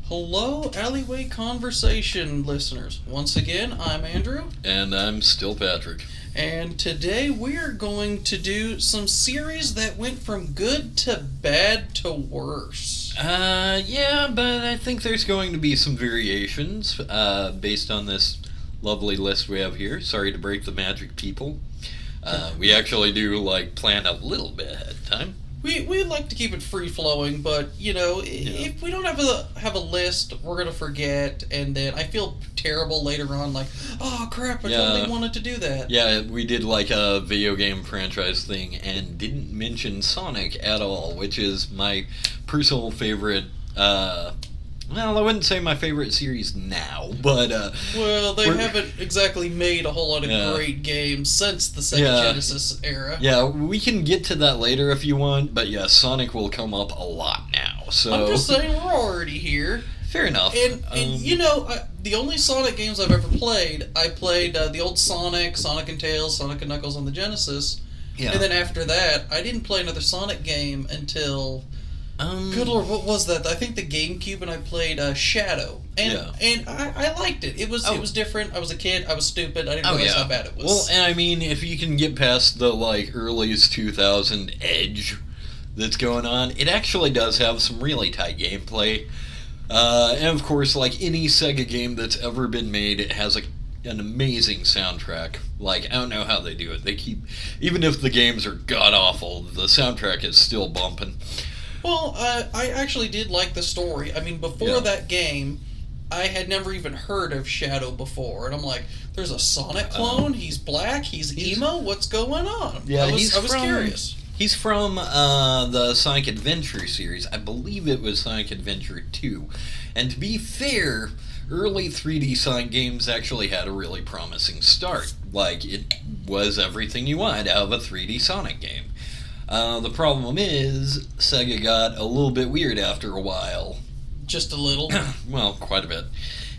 Hello, Alleyway Conversation listeners. Once again, I'm Andrew. And I'm still Patrick. And today we are going to do some series that went from good to bad to worse. Yeah, but I think there's going to be some variations based on this lovely list we have here. Sorry to break the magic, people. We actually do, plan a little bit ahead of time. We like to keep it free flowing, but if we don't have a list, we're gonna forget, and then I feel terrible later on. Like, oh crap, I totally wanted to do that. Yeah, we did a video game franchise thing and didn't mention Sonic at all, which is my personal favorite. Well, I wouldn't say my favorite series now, but well, they haven't exactly made a whole lot of great games since the Sega Genesis era. Yeah, we can get to that later if you want, but yeah, Sonic will come up a lot now. So I'm just saying we're already here. Fair enough. And the only Sonic games I've ever played, I played the old Sonic and Tails, Sonic and Knuckles on the Genesis. Yeah. And then after that, I didn't play another Sonic game until... good lord, what was that? I think the GameCube, and I played Shadow, and I liked it. It was different. I was a kid. I was stupid. I didn't realize how bad it was. Well, and I mean, if you can get past the earliest 2000 edge that's going on, it actually does have some really tight gameplay. And of course, like any Sega game that's ever been made, it has an amazing soundtrack. I don't know how they do it. They keep, even if the games are god awful, the soundtrack is still bumping. Well, I actually did like the story. I mean, before that game, I had never even heard of Shadow before. And I'm like, there's a Sonic clone? He's black? He's emo? What's going on? Yeah, I was curious. He's from the Sonic Adventure series. I believe it was Sonic Adventure 2. And to be fair, early 3D Sonic games actually had a really promising start. It was everything you wanted out of a 3D Sonic game. The problem is, Sega got a little bit weird after a while. Just a little? Well, quite a bit.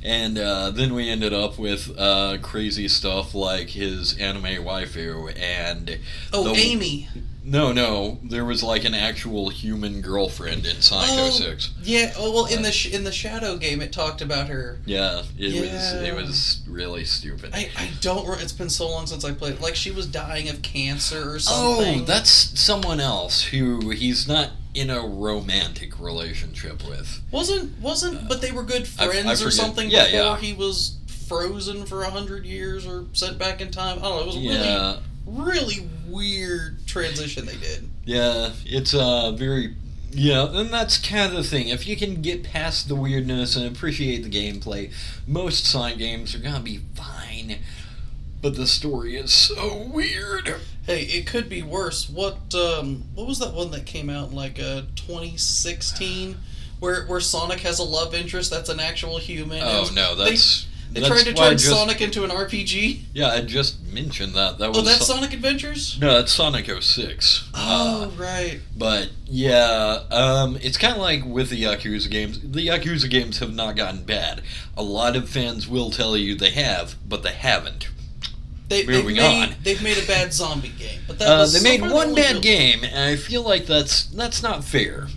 And then we ended up with crazy stuff like his anime waifu and... Oh, Amy! No, there was an actual human girlfriend in Sonic 06. Yeah, in the Shadow game it talked about her. Yeah, it was really stupid. I don't, it's been so long since I played, she was dying of cancer or something. Oh, that's someone else who he's not in a romantic relationship with. Wasn't, but they were good friends or something before he was frozen for 100 years or sent back in time. I don't know, it was really weird transition they did. Yeah, it's very... Yeah, and that's kind of the thing. If you can get past the weirdness and appreciate the gameplay, most Sonic games are gonna be fine. But the story is so weird. Hey, it could be worse. What was that one that came out in 2016 where Sonic has a love interest that's an actual human? Oh no, that's... They tried to turn Sonic into an RPG? Yeah, I just mentioned that. That's Sonic Adventures? No, that's Sonic 06. Oh, right. But, yeah, it's kind of like with the Yakuza games. The Yakuza games have not gotten bad. A lot of fans will tell you they have, but they haven't. They've made a bad zombie game. But that was they made one bad game, and I feel like that's not fair.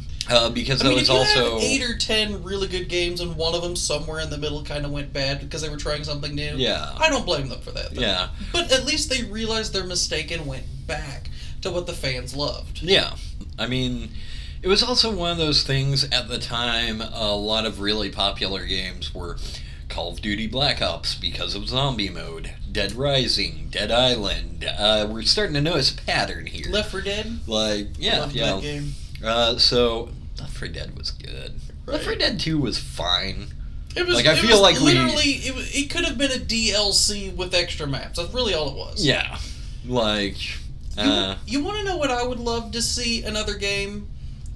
Because if you have 8 or 10 really good games and one of them somewhere in the middle kind of went bad because they were trying something new, I don't blame them for that. Yeah. But at least they realized their mistake and went back to what the fans loved. Yeah. I mean, it was also one of those things at the time. A lot of really popular games were Call of Duty Black Ops because of zombie mode, Dead Rising, Dead Island. We're starting to notice a pattern here. Left 4 Dead? That game. So Left 4 Dead was good. Right. Left 4 Dead 2 was fine. It was. It could have been a DLC with extra maps. That's really all it was. Yeah, you want to know what I would love to see another game,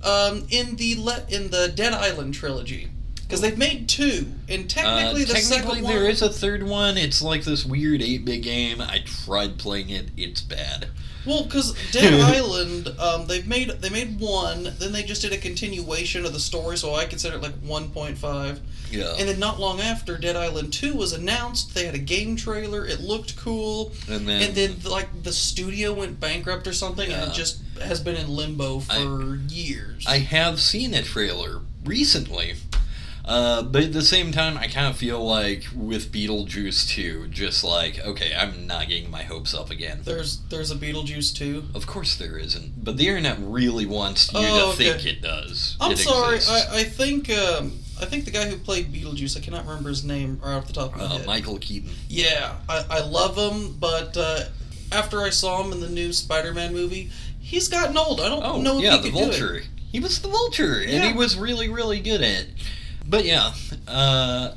in the Dead Island trilogy, because they've made 2, and technically the second one. There is a third one. It's this weird 8-bit game. I tried playing it. It's bad. Well, because Dead Island, they made 1, then they just did a continuation of the story, so I consider it 1.5. Yeah. And then not long after, Dead Island 2 was announced. They had a game trailer. It looked cool. And then the studio went bankrupt or something, and it just has been in limbo for years. I have seen a trailer recently. But at the same time, I kind of feel like with Beetlejuice 2, just like, okay, I'm not getting my hopes up again. There's a Beetlejuice 2? Of course there isn't, but the internet really wants you to think it does. I'm sorry, I think the guy who played Beetlejuice, I cannot remember his name right off the top of my head. Michael Keaton. Yeah, I love him, but after I saw him in the new Spider-Man movie, he's gotten old. I don't know if he could the Vulture. He was the Vulture, and he was really, really good at it. But yeah, I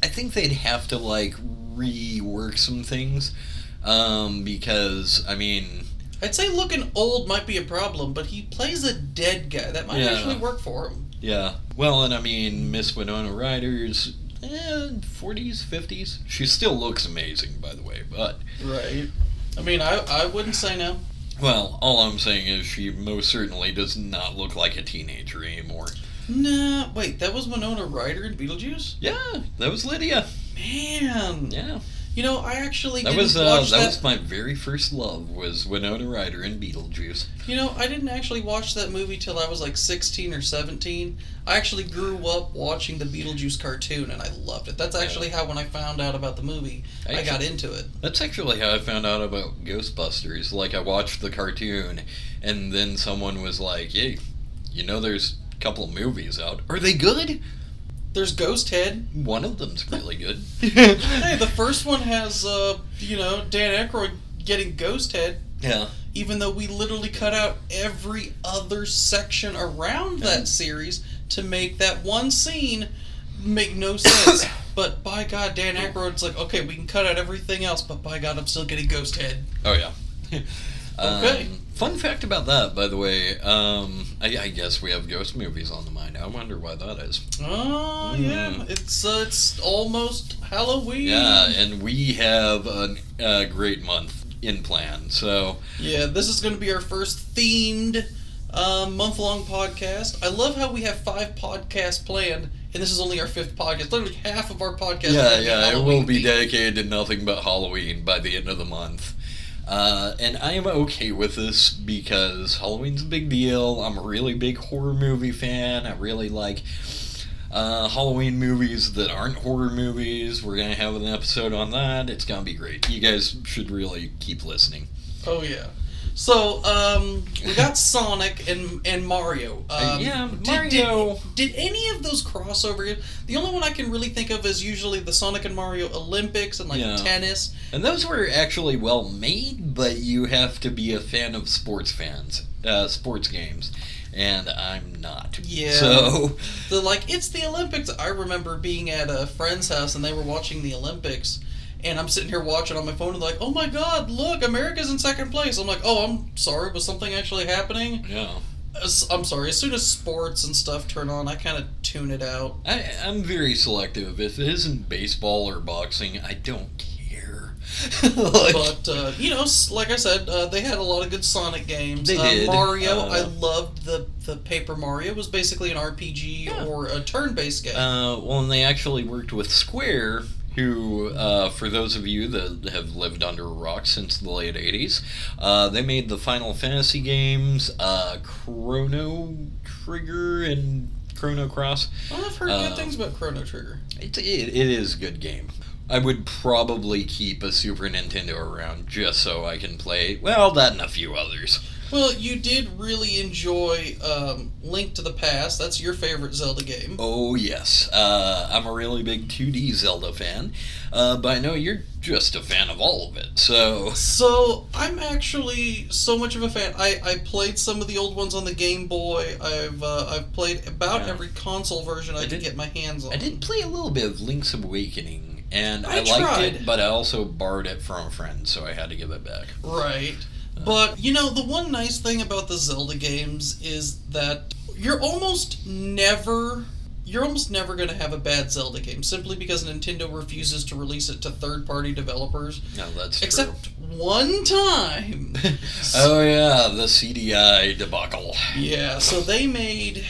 think they'd have to, like, rework some things, because, I mean... I'd say looking old might be a problem, but he plays a dead guy. That might actually work for him. Yeah. Well, and I mean, Miss Winona Ryder's 40s, 50s. She still looks amazing, by the way, but... Right. I mean, I wouldn't say no. Well, all I'm saying is she most certainly does not look like a teenager anymore. Nah, wait, that was Winona Ryder in Beetlejuice? Yeah, that was Lydia. Man. Yeah. You know, I actually didn't watch watch that. That was my very first love, was Winona Ryder in Beetlejuice. You know, I didn't actually watch that movie till I was like 16 or 17. I actually grew up watching the Beetlejuice cartoon, and I loved it. That's actually how, when I found out about the movie, I got into it. That's actually how I found out about Ghostbusters. Like, I watched the cartoon, and then someone was like, hey, you know there's a couple of movies out. Are they good? There's Ghost Head. One of them's really good. Hey, the first one has, Dan Aykroyd getting Ghost Head. Yeah. Even though we literally cut out every other section around that series to make that one scene make no sense. But by God, Dan Aykroyd's like, okay, we can cut out everything else, but by God, I'm still getting Ghost Head. Oh, yeah. Okay. Fun fact about that, by the way, I guess we have ghost movies on the mind. I wonder why that is. Oh, yeah. It's almost Halloween. Yeah, and we have a great month in plan, so... Yeah, this is going to be our first themed month-long podcast. I love how we have 5 podcasts planned, and this is only our 5th podcast. Literally half of our podcast. Yeah, it will be dedicated to nothing but Halloween by the end of the month. And I am okay with this because Halloween's a big deal. I'm a really big horror movie fan. I really like Halloween movies that aren't horror movies. We're going to have an episode on that. It's going to be great. You guys should really keep listening. Oh, yeah. So, we got Sonic and Mario. Mario. Did any of those crossover? The only one I can really think of is usually the Sonic and Mario Olympics and tennis. And those were actually well made, but you have to be a fan of sports games. And I'm not. Yeah. So it's the Olympics. I remember being at a friend's house and they were watching the Olympics. And I'm sitting here watching on my phone and like, oh my God, look, America's in second place. I'm like, oh, I'm sorry, was something actually happening? Yeah. I'm sorry, as soon as sports and stuff turn on, I kind of tune it out. I'm very selective. If it isn't baseball or boxing, I don't care. But, like I said, they had a lot of good Sonic games. They did. Mario, I loved the Paper Mario. It was basically an RPG or a turn-based game. And they actually worked with Square, who, for those of you that have lived under a rock since the late 80s, they made the Final Fantasy games, Chrono Trigger and Chrono Cross. Well, I've heard good things about Chrono Trigger. It is a good game. I would probably keep a Super Nintendo around just so I can play, that and a few others. Well, you did really enjoy Link to the Past. That's your favorite Zelda game. Oh, yes. I'm a really big 2D Zelda fan, but I know you're just a fan of all of it, so... So, I'm actually so much of a fan. I played some of the old ones on the Game Boy. I've played about every console version I could get my hands on. I did play a little bit of Link's Awakening, and I liked tried it, but I also borrowed it from a friend, so I had to give it back. Right. But, the one nice thing about the Zelda games is that you're almost never going to have a bad Zelda game, simply because Nintendo refuses to release it to third-party developers. No, that's true. Except one time. Oh, yeah, the CDI debacle. Yeah, so they made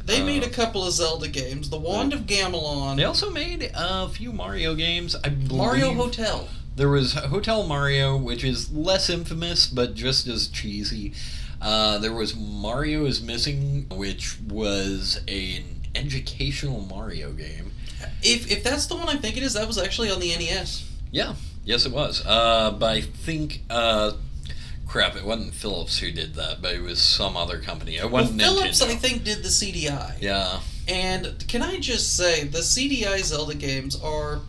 a couple of Zelda games. The Wand of Gamelon. They also made a few Mario games, I believe. Mario Hotel. There was Hotel Mario, which is less infamous, but just as cheesy. There was Mario is Missing, which was an educational Mario game. If that's the one I think it is, that was actually on the NES. Yeah, yes it was. But I think, crap, it wasn't Philips who did that, but it was some other company. It wasn't Nintendo. Philips, I think, did the CDI. Yeah. And can I just say, the CDI Zelda games are,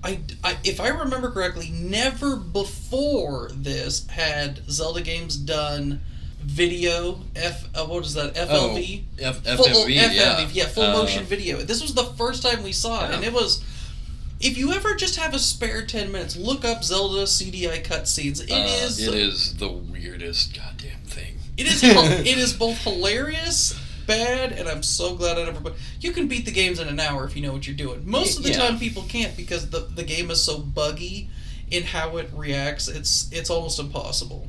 if I remember correctly, never before this had Zelda games done video, what is that, FLV? FMV, yeah, full motion video. This was the first time we saw it, and it was... If you ever just have a spare 10 minutes, look up Zelda CDI cutscenes. It is the weirdest goddamn thing. It is both hilarious, bad, and I'm so glad I never... You can beat the games in an hour if you know what you're doing. Most of the time people can't because the game is so buggy in how it reacts. It's almost impossible.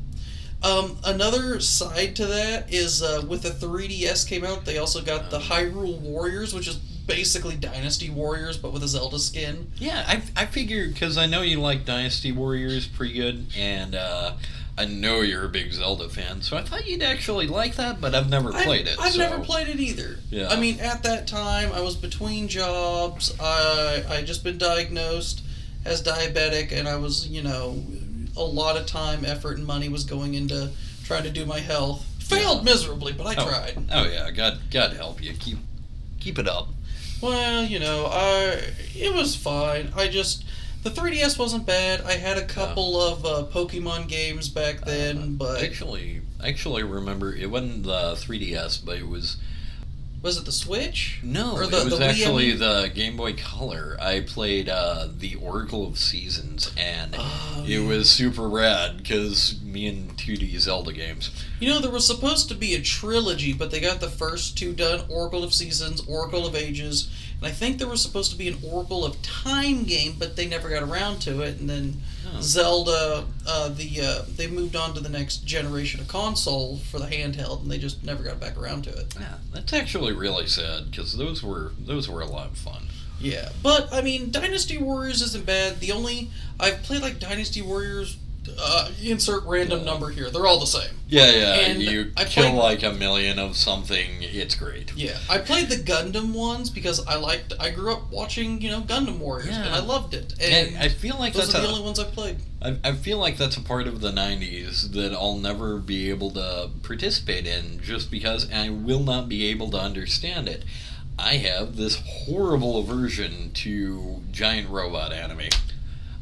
Another side to that is with the 3DS came out, they also got the Hyrule Warriors, which is basically Dynasty Warriors, but with a Zelda skin. Yeah, I figured, because I know you like Dynasty Warriors pretty good, and I know you're a big Zelda fan, so I thought you'd actually like that, but I've never played it. I've never played it either. Yeah. I mean, at that time, I was between jobs, I just been diagnosed as diabetic, and I was, a lot of time, effort, and money was going into trying to do my health. Failed miserably, but I tried. Oh yeah, God help you. Keep it up. Well, it was fine. The 3DS wasn't bad. I had a couple of Pokemon games back then, but... Actually remember, it wasn't the 3DS, but it was... Was it the Switch? No, or it was actually the Game Boy Color. I played the Oracle of Seasons, and it was super rad, because me and 2D Zelda games. There was supposed to be a trilogy, but they got the first two done, Oracle of Seasons, Oracle of Ages, and I think there was supposed to be an Oracle of Time game, but they never got around to it, and then Zelda, they moved on to the next generation of console for the handheld, and they just never got back around to it. Yeah, that's actually really sad, because those were a lot of fun. Yeah, but, I mean, Dynasty Warriors isn't bad. I've played, Dynasty Warriors, insert random number here. They're all the same. Yeah, and you kill, a million of something, it's great. Yeah, I played the Gundam ones because I grew up watching, Gundam Warriors, and I loved it. And I feel like those are the only ones I've played. I feel like that's a part of the 90s that I'll never be able to participate in just because I will not be able to understand it. I have this horrible aversion to giant robot anime.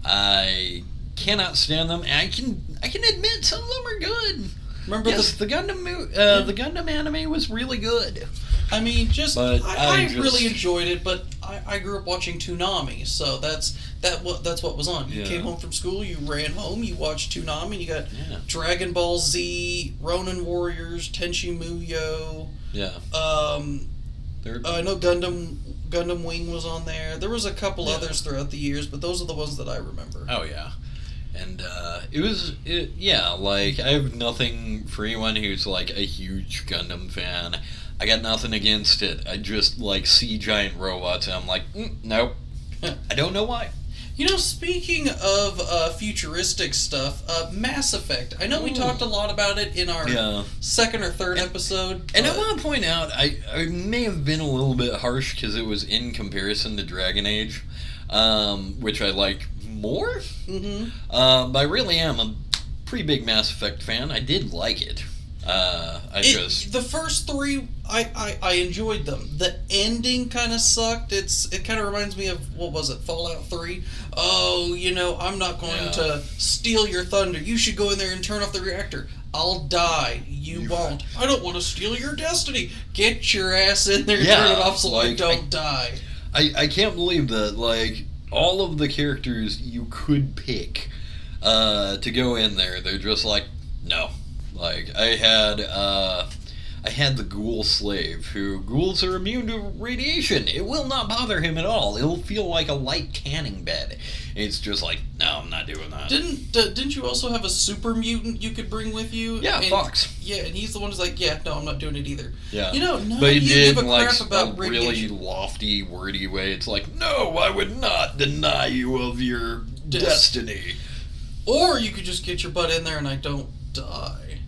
I cannot stand them, and I can admit some of them are good. Remember the Gundam anime was really good. I mean, I really enjoyed it, but I grew up watching Toonami, so that's what was on. You came home from school, you ran home, you watched Toonami, and you got Dragon Ball Z, Ronin Warriors, Tenchi Muyo. Yeah. I know Gundam Wing was on there. There was a couple others throughout the years, but those are the ones that I remember. Oh yeah. And I have nothing for anyone who's a huge Gundam fan. I got nothing against it. I just see giant robots and I'm like, nope. I don't know why. Speaking of futuristic stuff, Mass Effect. I know we talked a lot about it in our second or third episode. And I want to point out, I may have been a little bit harsh because it was in comparison to Dragon Age, which I like more. Mm-hmm. But I really am a pretty big Mass Effect fan. I did like it. The first three, I enjoyed them. The ending kind of sucked. It kind of reminds me of, what was it, Fallout 3? Oh, I'm not going to steal your thunder. You should go in there and turn off the reactor. I'll die. You won't. I don't want to steal your destiny. Get your ass in there and turn it off so I don't die. I can't believe that, all of the characters you could pick to go in there, they're just no. I had the ghoul slave, who ghouls are immune to radiation. It will not bother him at all. It'll feel like a light tanning bed. It's just no, I'm not doing that. Didn't you also have a super mutant you could bring with you? Yeah, Fox. Yeah, and he's the one who's no, I'm not doing it either. Yeah. But he did in a really lofty, wordy way. It's no, I would not deny you of your destiny. Or you could just get your butt in there and I don't die.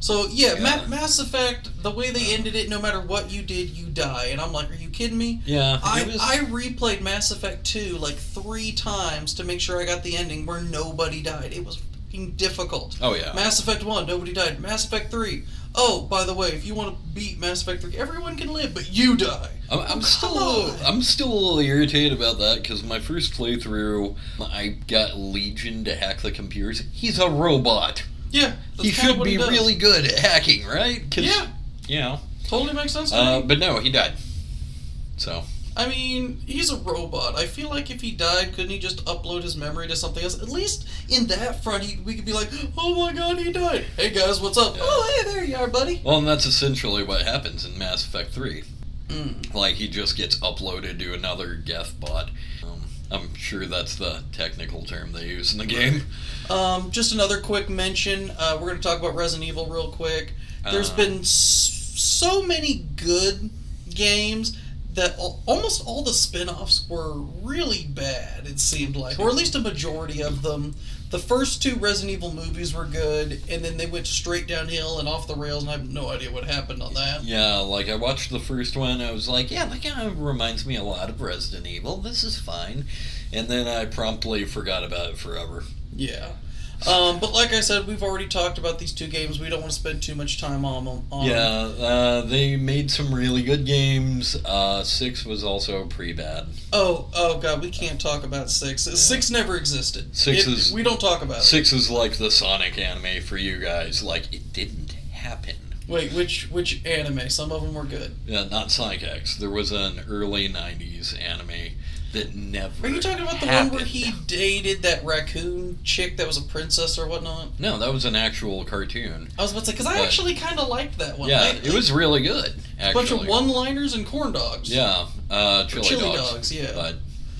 So, yeah. Mass Effect, the way they ended it, no matter what you did, you die. And I'm like, are you kidding me? Yeah. I replayed Mass Effect 2 like 3 times to make sure I got the ending where nobody died. It was fucking difficult. Oh, yeah. Mass Effect 1, nobody died. Mass Effect 3, oh, by the way, if you want to beat Mass Effect 3, everyone can live, but you die. I'm still a little irritated about that, because my first playthrough, I got Legion to hack the computers. He's a robot. Yeah, he should be really good at hacking, right? Yeah. You know. Totally makes sense to me. But no, he died. So. I mean, he's a robot. I feel like if he died, couldn't he just upload his memory to something else? At least in that front, we could be like, oh my god, he died. Hey guys, what's up? Yeah. Oh, hey, there you are, buddy. Well, and that's essentially what happens in Mass Effect 3. Mm. Like, he just gets uploaded to another Geth bot. I'm sure that's the technical term they use in the game. Just another quick mention. We're going to talk about Resident Evil real quick. There's been so many good games that almost all the spin-offs were really bad, it seemed like. Or at least a majority of them. The first 2 Resident Evil movies were good, and then they went straight downhill and off the rails, and I have no idea what happened on that. Yeah, like, I watched the first one, I was like, yeah, that kind of reminds me a lot of Resident Evil, this is fine. And then I promptly forgot about it forever. Yeah. But like I said, we've already talked about these 2 games. We don't want to spend too much time on them. Yeah, they made some really good games. 6 was also pretty bad. Oh god, we can't talk about 6. Yeah. 6 never existed. We don't talk about it. 6 is like the Sonic anime for you guys. Like, it didn't happen. Wait, which anime? Some of them were good. Yeah, not Sonic X. There was an early 90s anime that never Are you talking about the happened. one where he dated that raccoon chick that was a princess or whatnot? No, that was an actual cartoon. I was about to say, because I actually kind of liked that one. Yeah, it was really good, actually. A bunch of one-liners and corn dogs. Yeah, chili dogs. Yeah. But,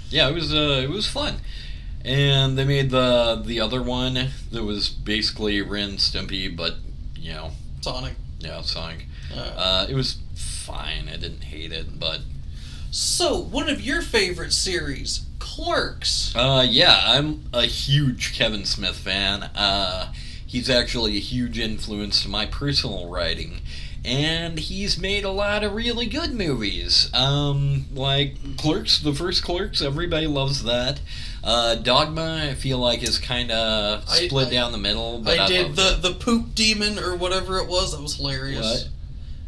yeah, it was fun. And they made the other one that was basically Ren and Stimpy, but, you know. Sonic. Yeah, Sonic. It was fine. I didn't hate it, but... So, one of your favorite series, Clerks. Yeah, I'm a huge Kevin Smith fan. He's actually a huge influence to my personal writing. And he's made a lot of really good movies. Like Clerks, the first Clerks, everybody loves that. Dogma, I feel like, is kind of split down the middle. But I did the poop demon or whatever it was. That was hilarious. What?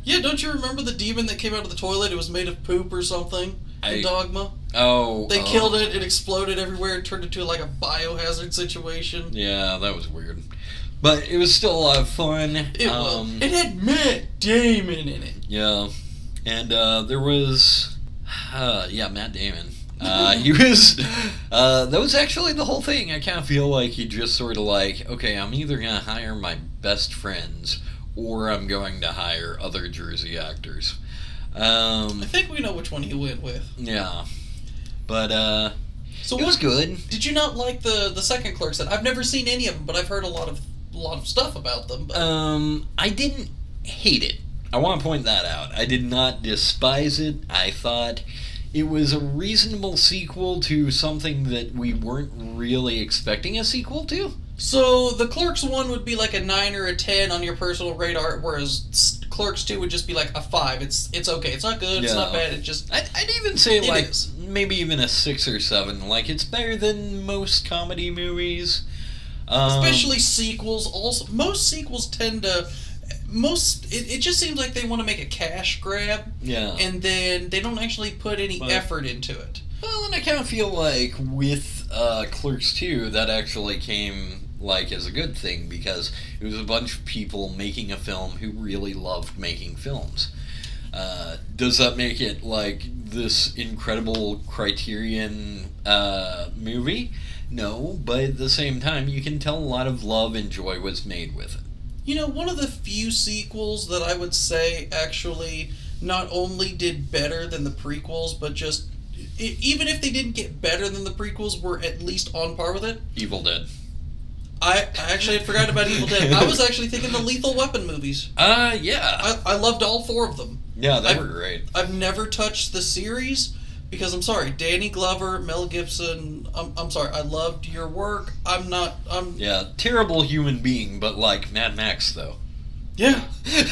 Yeah, don't you remember the demon that came out of the toilet? It was made of poop or something in Dogma. Oh. They killed it, it exploded everywhere, and turned into like a biohazard situation. Yeah, that was weird. But it was still a lot of fun. It was. It had Matt Damon in it. Yeah. And there was... Matt Damon. He was... that was actually the whole thing. I kind of feel like he just sort of like, okay, I'm either going to hire my best friends... or I'm going to hire other Jersey actors. I think we know which one he went with. Yeah. But, so it was good. Did you not like the second Clerks? I've never seen any of them, but I've heard a lot of stuff about them. But... I didn't hate it. I want to point that out. I did not despise it. I thought it was a reasonable sequel to something that we weren't really expecting a sequel to. So, the Clerks 1 would be like a 9 or a 10 on your personal radar, whereas Clerks 2 would just be like a 5. It's okay. It's not good. Yeah. It's not bad. It just... I'd even say, like, maybe even a 6 or 7. Like, it's better than most comedy movies. Especially sequels. Also, most sequels tend to... It just seems like they want to make a cash grab. Yeah. And then they don't actually put any effort into it. Well, and I kind of feel like with Clerks 2, that actually came... like as a good thing, because it was a bunch of people making a film who really loved making films. Does that make it like this incredible Criterion movie? No, but at the same time, you can tell a lot of love and joy was made with it. You know, one of the few sequels that I would say actually not only did better than the prequels, but just, even if they didn't get better than the prequels, were at least on par with it. Evil Dead. I actually had forgotten about Evil Dead. I was actually thinking the Lethal Weapon movies. Yeah. I loved all 4 of them. Yeah, they were great. I've never touched the series because, I'm sorry, Danny Glover, Mel Gibson, I'm sorry, I loved your work. Yeah, terrible human being, but like Mad Max, though. Yeah.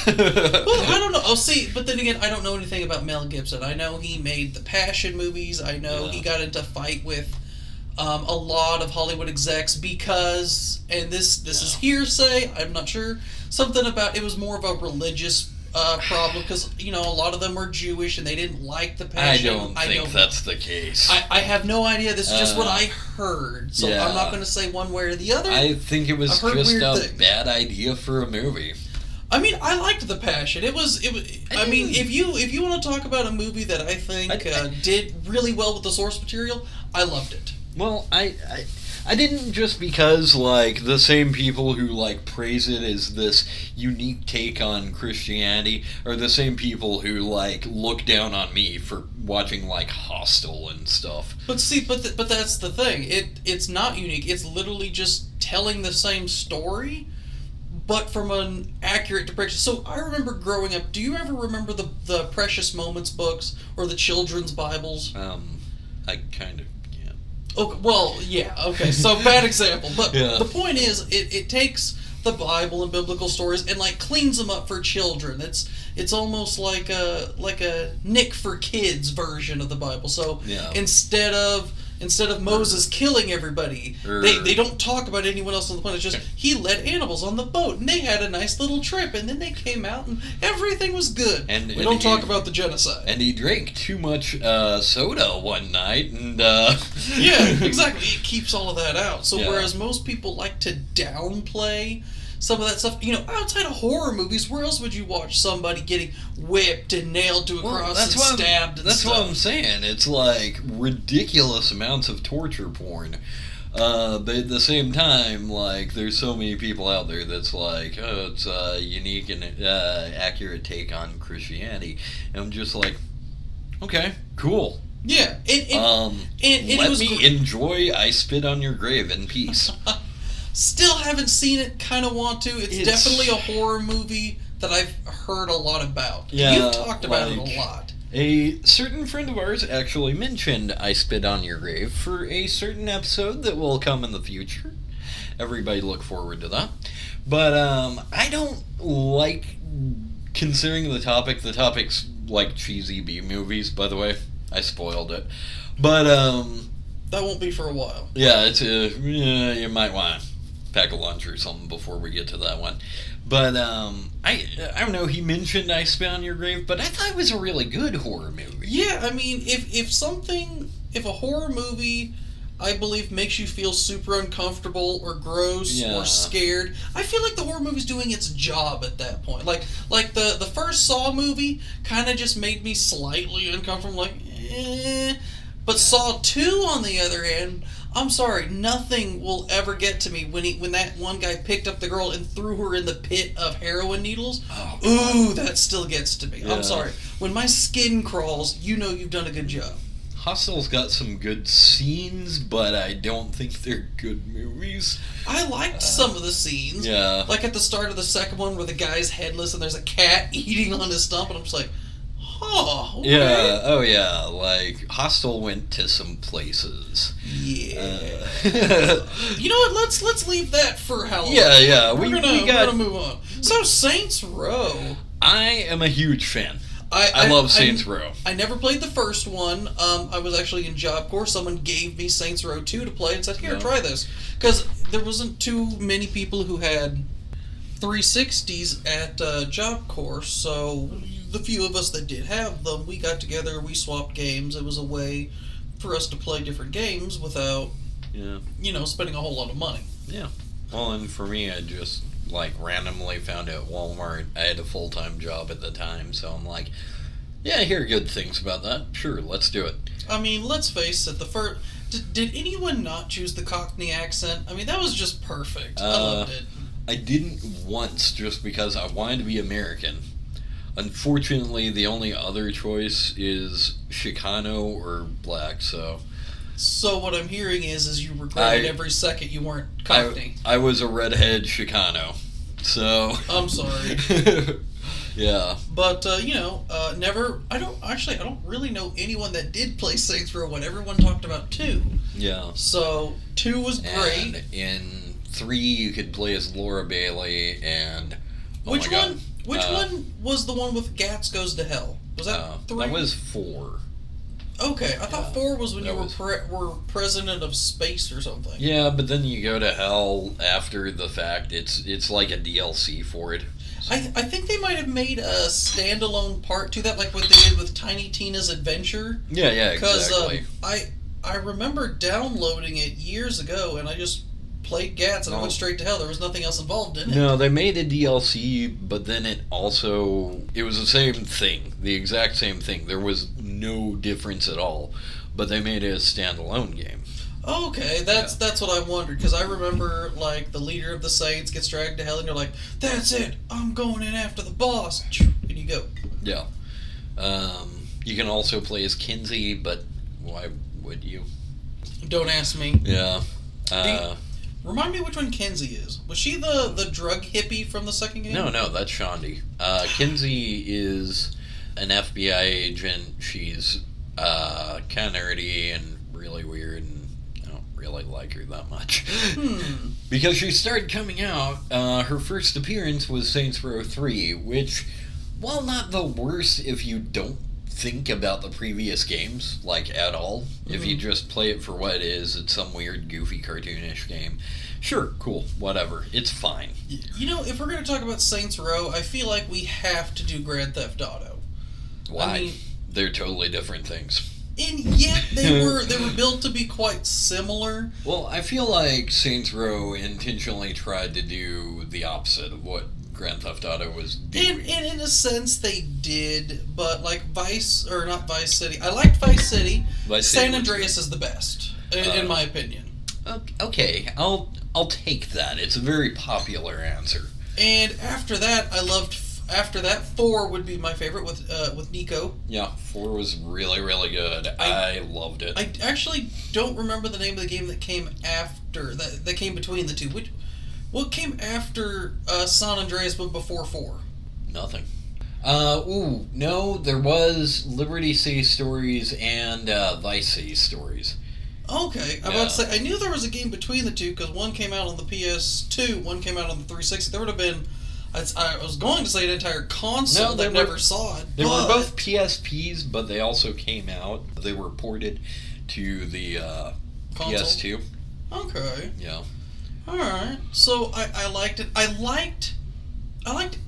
Well, I don't know. Oh, see, but then again, I don't know anything about Mel Gibson. I know he made the Passion movies. I know he got into a fight with a lot of Hollywood execs because, and this is hearsay, I'm not sure, something about it was more of a religious problem because, a lot of them were Jewish and they didn't like the Passion. I don't think that's the case. I have no idea. This is just what I heard, so I'm not going to say one way or the other. I think it was just a bad idea for a movie. I mean, I liked the Passion. It was. I mean, if you want to talk about a movie that I think did really well with the source material, I loved it. Well, I didn't just because, the same people who, praise it as this unique take on Christianity are the same people who, look down on me for watching, Hostel and stuff. But see, but that's the thing. It's not unique. It's literally just telling the same story, but from an accurate depiction. So I remember growing up, do you ever remember the Precious Moments books or the children's Bibles? I kind of. Okay, well, yeah, okay, so bad example. But the point is, it takes the Bible and biblical stories and cleans them up for children. It's almost like a Nick for Kids version of the Bible. So instead of Moses killing everybody, they don't talk about anyone else on the planet. It's just he led animals on the boat, and they had a nice little trip, and then they came out, and everything was good. We don't talk about the genocide. And he drank too much soda one night, and yeah, exactly. It keeps all of that out. So whereas most people like to downplay some of that stuff, outside of horror movies, where else would you watch somebody getting whipped and nailed to a cross and stabbed and That's stuff? what I'm saying. It's ridiculous amounts of torture porn. But at the same time, there's so many people out there that's it's a unique and accurate take on Christianity. And I'm just okay, cool. Yeah. And let me enjoy I Spit on Your Grave in peace. Still haven't seen it, kind of want to. It's definitely a horror movie that I've heard a lot about. Yeah, you've talked about it a lot. A certain friend of ours actually mentioned I Spit on Your Grave for a certain episode that will come in the future. Everybody look forward to that. But I don't like considering the topic. The topic's cheesy B movies, by the way. I spoiled it. But that won't be for a while. Yeah, you might want to pack a lunch or something before we get to that one. But I don't know, he mentioned I Spit on Your Grave, but I thought it was a really good horror movie. Yeah, I mean, if a horror movie, I believe, makes you feel super uncomfortable or gross or scared, I feel like the horror movie's doing its job at that point. Like the first Saw movie kind of just made me slightly uncomfortable, But Saw 2, on the other hand, I'm sorry, nothing will ever get to me when that one guy picked up the girl and threw her in the pit of heroin needles. Oh, ooh, that still gets to me. Yeah. I'm sorry. When my skin crawls, you've done a good job. Hostel's got some good scenes, but I don't think they're good movies. I liked some of the scenes. Yeah. Like at the start of the second one where the guy's headless and there's a cat eating on his stump, and I'm just like, oh, okay. Yeah, oh yeah, Hostel went to some places. Yeah. You know what, let's leave that for Halloween. Yeah, we're gonna move on. So, Saints Row. I am a huge fan. I love Saints Row. I never played the first one. I was actually in Job Corps. Someone gave me Saints Row 2 to play and said, here, try this. Because there wasn't too many people who had 360s at Job Corps, so the few of us that did have them, we got together, we swapped games. It was a way for us to play different games without, spending a whole lot of money. Yeah. Well, and for me, I just, randomly found out Walmart. I had a full-time job at the time, so I'm like, yeah, I hear good things about that. Sure, let's do it. I mean, let's face it, the first... Did anyone not choose the Cockney accent? I mean, that was just perfect. I loved it. I didn't once, just because I wanted to be American. Unfortunately, the only other choice is Chicano or black, so... So what I'm hearing is you regretted every second you weren't Cockney. I was a redhead Chicano, so... I'm sorry. Yeah. But, never... I don't really know anyone that did play Saints Row when everyone talked about 2. Yeah. So, 2 was great. And in 3, you could play as Laura Bailey, and Which one? Which one was the one with Gats Goes to Hell? Was that 3? That was 4. Okay, I thought 4 was when you were president of space or something. Yeah, but then you go to hell after the fact. It's like a DLC for it. I think they might have made a standalone part to that, like what they did with Tiny Tina's Adventure. Yeah, exactly. Because I remember downloading it years ago, and I just played Gats, and I went straight to hell. There was nothing else involved in it. No, they made a DLC, but then it was the same thing, the exact same thing. There was no difference at all, but they made it a standalone game. Okay, that's what I wondered, because I remember, like, the leader of the Saints gets dragged to hell, and you're like, that's it, I'm going in after the boss, and you go. Yeah. You can also play as Kinsey, but why would you? Don't ask me. Yeah. Remind me which one Kinsey is. Was she the drug hippie from the second game? No, that's Shondi. Kinsey is an FBI agent. She's kind of nerdy and really weird, and I don't really like her that much. Because she started coming out, her first appearance was Saints Row 3, which, while not the worst if you don't think about the previous games, like, at all. If you just play it for what it is, it's some weird, goofy, cartoonish game. Sure, cool, whatever. It's fine. You know, if we're going to talk about Saints Row, I feel like we have to do Grand Theft Auto. Why? I mean, they're totally different things. And yet they were built to be quite similar. Well, I feel like Saints Row intentionally tried to do the opposite of what Grand Theft Auto was doing. And in a sense they did, but like Vice City. I liked Vice City. San Andreas is the best, in my opinion. Okay, I'll take that. It's a very popular answer. And after that, After that, 4 would be my favorite with Nico. Yeah, 4 was really, really good. I loved it. I actually don't remember the name of the game that came after that came between the two. What came after San Andreas but before 4? Nothing. No, there was Liberty City Stories and Vice City Stories. Okay, I was about to say, I knew there was a game between the two because one came out on the PS2, one came out on the 360. There would have been, I was going to say an entire console that never saw it. They were both PSPs, but they also came out. They were ported to the PS2. Okay. Yeah. Alright, so I liked it. I liked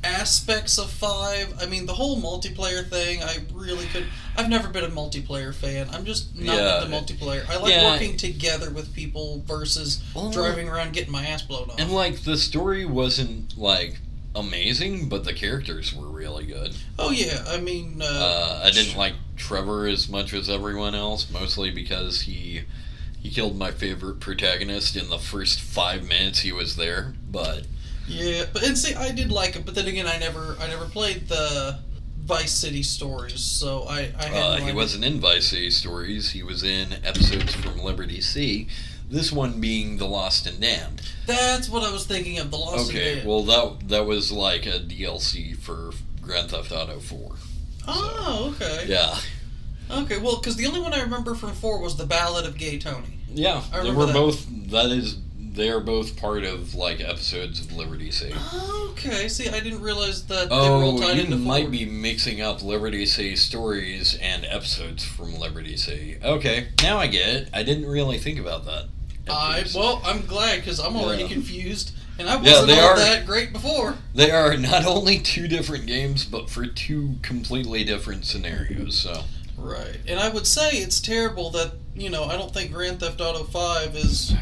aspects of 5. I mean, the whole multiplayer thing, I really couldn't. I've never been a multiplayer fan. I'm just not into multiplayer. I like working together with people versus driving around getting my ass blown off. And, like, the story wasn't, like, amazing, but the characters were really good. Oh, yeah. I mean... I didn't like Trevor as much as everyone else, mostly because he killed my favorite protagonist in the first 5 minutes he was there, but... Yeah, and see, I did like it, but then again, I never played the Vice City Stories, so I had he wasn't in Vice City Stories, he was in episodes from Liberty City, this one being The Lost and Damned. That's what I was thinking of, The Lost and Damned. Okay, well, that was like a DLC for Grand Theft Auto 4. Oh, so, okay. Yeah. Okay, well, because the only one I remember from 4 was The Ballad of Gay Tony. Yeah, they were they're both part of, like, episodes of Liberty City. Okay, see, I didn't realize that they were all tied into 4. You might be mixing up Liberty City Stories and episodes from Liberty City. Okay, now I get it. I didn't really think about that. Well, I'm glad, because I'm already confused, and I wasn't all that great before. They are not only 2 different games, but for 2 completely different scenarios, so... Right, and I would say it's terrible that, I don't think Grand Theft Auto 5 is